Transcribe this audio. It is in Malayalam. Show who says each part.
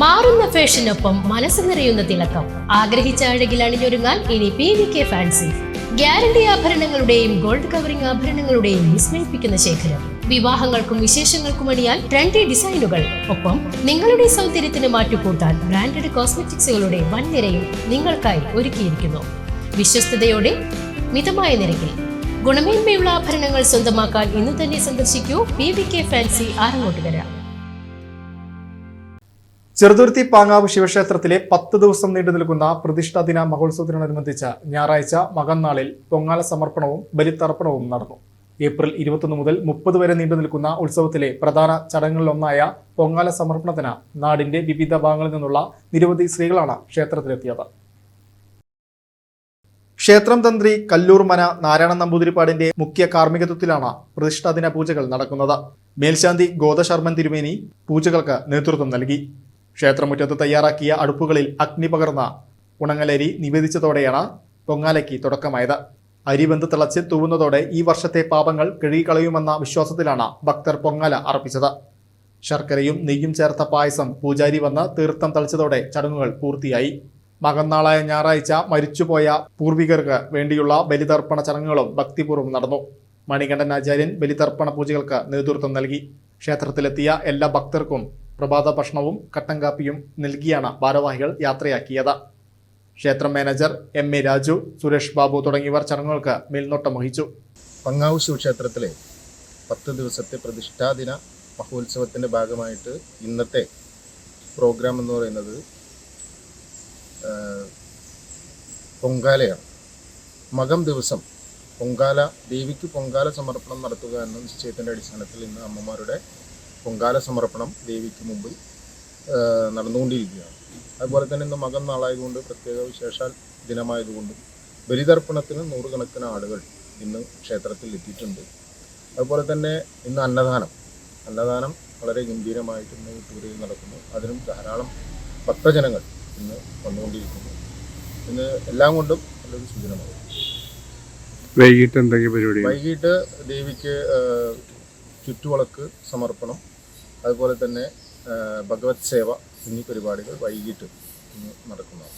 Speaker 1: മാറുന്ന ഫാഷനൊപ്പം മനസ്സ് നിറയുന്ന തിളക്കം. ആഗ്രഹിച്ച അഴകിൽ അണിഞ്ഞൊരുങ്ങാൻ ഇനി PVK ഫാൻസി. ഗ്യാരണ്ടി ആഭരണങ്ങളുടെയും ഗോൾഡ് കവറിംഗ് ആഭരണങ്ങളുടെയും വിസ്മയിപ്പിക്കുന്ന ശേഖരം. വിവാഹങ്ങൾക്കും വിശേഷങ്ങൾക്കും അണിയാൻ ട്രെൻഡി ഡിസൈനുകൾ. ഒപ്പം നിങ്ങളുടെ സൗന്ദര്യത്തിന് മാറ്റുകൂട്ടാൻ ബ്രാൻഡഡ് കോസ്മെറ്റിക്സുകളുടെ വൻ നിരയും നിങ്ങൾക്കായി ഒരുക്കിയിരിക്കുന്നു. വിശ്വസ്തയോടെ മിതമായ നിരക്കിൽ ഗുണമേന്മയുള്ള ആഭരണങ്ങൾ സ്വന്തമാക്കാൻ ഇന്ന് തന്നെ സന്ദർശിക്കൂ PVK ഫാൻസി, ആറങ്ങോട്ടുകര.
Speaker 2: ചെറുതുരുത്തി പാങ്ങാവ് ശിവക്ഷേത്രത്തിലെ 10 ദിവസം നീണ്ടു നിൽക്കുന്ന പ്രതിഷ്ഠാ ദിന മഹോത്സവത്തിനോടനുബന്ധിച്ച് ഞായറാഴ്ച മകന്നാളിൽ പൊങ്കാല സമർപ്പണവും ബലിതർപ്പണവും നടന്നു. ഏപ്രിൽ 21 മുതൽ 30 വരെ നീണ്ടു നിൽക്കുന്ന ഉത്സവത്തിലെ പ്രധാന ചടങ്ങുകളിലൊന്നായ പൊങ്കാല സമർപ്പണത്തിന് നാടിന്റെ വിവിധ ഭാഗങ്ങളിൽ നിന്നുള്ള നിരവധി സ്ത്രീകളാണ് ക്ഷേത്രത്തിലെത്തിയത്. ക്ഷേത്രം തന്ത്രി കല്ലൂർ മന നാരായണ നമ്പൂതിരിപ്പാടിന്റെ മുഖ്യ കാർമ്മികത്വത്തിലാണ് പ്രതിഷ്ഠാദിന പൂജകൾ നടക്കുന്നത്. മേൽശാന്തി ഗോദശർമ്മൻ തിരുമേനി പൂജകൾക്ക് നേതൃത്വം നൽകി. ക്ഷേത്രമുറ്റത്ത് തയ്യാറാക്കിയ അടുപ്പുകളിൽ അഗ്നി പകർന്ന ഉണങ്ങലരി നിവേദിച്ചതോടെയാണ് പൊങ്കാലയ്ക്ക് തുടക്കമായത്. അരി വെന്ത് തിളച്ച് തൂവുന്നതോടെ ഈ വർഷത്തെ പാപങ്ങൾ കഴുകിക്കളയുമെന്ന വിശ്വാസത്തിലാണ് ഭക്തർ പൊങ്കാല അർപ്പിച്ചത്. ശർക്കരയും നെയ്യും ചേർത്ത പായസം പൂജാരി വന്ന് തീർത്ഥം തളിച്ചതോടെ ചടങ്ങുകൾ പൂർത്തിയായി. മകന്നാളായ ഞായറാഴ്ച മരിച്ചുപോയ പൂർവികർക്ക് വേണ്ടിയുള്ള ബലിതർപ്പണ ചടങ്ങുകളും ഭക്തിപൂർവ്വം നടന്നു. മണികണ്ഠൻ ആചാര്യൻ ബലിതർപ്പണ പൂജകൾക്ക് നേതൃത്വം നൽകി. ക്ഷേത്രത്തിലെത്തിയ എല്ലാ ഭക്തർക്കും പ്രഭാത ഭക്ഷണവും കട്ടൻ കാപ്പിയും നൽകിയാണ് ഭാരവാഹികൾ യാത്രയാക്കിയത്. ക്ഷേത്രം മാനേജർ MA രാജു, സുരേഷ് ബാബു തുടങ്ങിയവർ ചടങ്ങുകൾക്ക് മേൽനോട്ടം വഹിച്ചു.
Speaker 3: പാങ്ങാവ് ശിവക്ഷേത്രത്തിലെ 10 ദിവസത്തെ പ്രതിഷ്ഠാദിന മഹോത്സവത്തിൻ്റെ ഭാഗമായിട്ട് ഇന്നത്തെ പ്രോഗ്രാം എന്ന് പറയുന്നത് പൊങ്കാലയാണ്. മകം ദിവസം പൊങ്കാല ദേവിക്ക് പൊങ്കാല സമർപ്പണം നടത്തുക എന്ന നിശ്ചയത്തിൻ്റെ അടിസ്ഥാനത്തിൽ ഇന്ന് അമ്മമാരുടെ പൊങ്കാല സമർപ്പണം ദേവിക്ക് മുമ്പിൽ നടന്നുകൊണ്ടിരിക്കുകയാണ്. അതുപോലെ തന്നെ ഇന്ന് മകം നാളായതുകൊണ്ട് പ്രത്യേക വിശേഷാൽ ദിനമായതുകൊണ്ടും ബലിതർപ്പണത്തിന് 100 കണക്കിന് ആളുകൾ ഇന്ന് ക്ഷേത്രത്തിൽ എത്തിയിട്ടുണ്ട്. അതുപോലെ തന്നെ ഇന്ന് അന്നദാനം വളരെ ഗംഭീരമായിട്ട് ഇന്ന് വീട്ടുപുരയിൽ നടക്കുന്നു. അതിനും ധാരാളം ഭക്തജനങ്ങൾ ഇന്ന് വന്നുകൊണ്ടിരിക്കുന്നു. ഇന്ന് എല്ലാം കൊണ്ടും നല്ലൊരു സുദിനമാണ്.
Speaker 4: വൈകിട്ട് എന്തെങ്കിലും പരിപാടി?
Speaker 3: വൈകിട്ട് ദേവിക്ക് ചുറ്റുവിളക്ക് സമർപ്പണം, അതുപോലെ തന്നെ ഭഗവത് സേവ എന്നീ പരിപാടികൾ വൈകിട്ട് ഇന്ന് നടക്കുന്നതാണ്.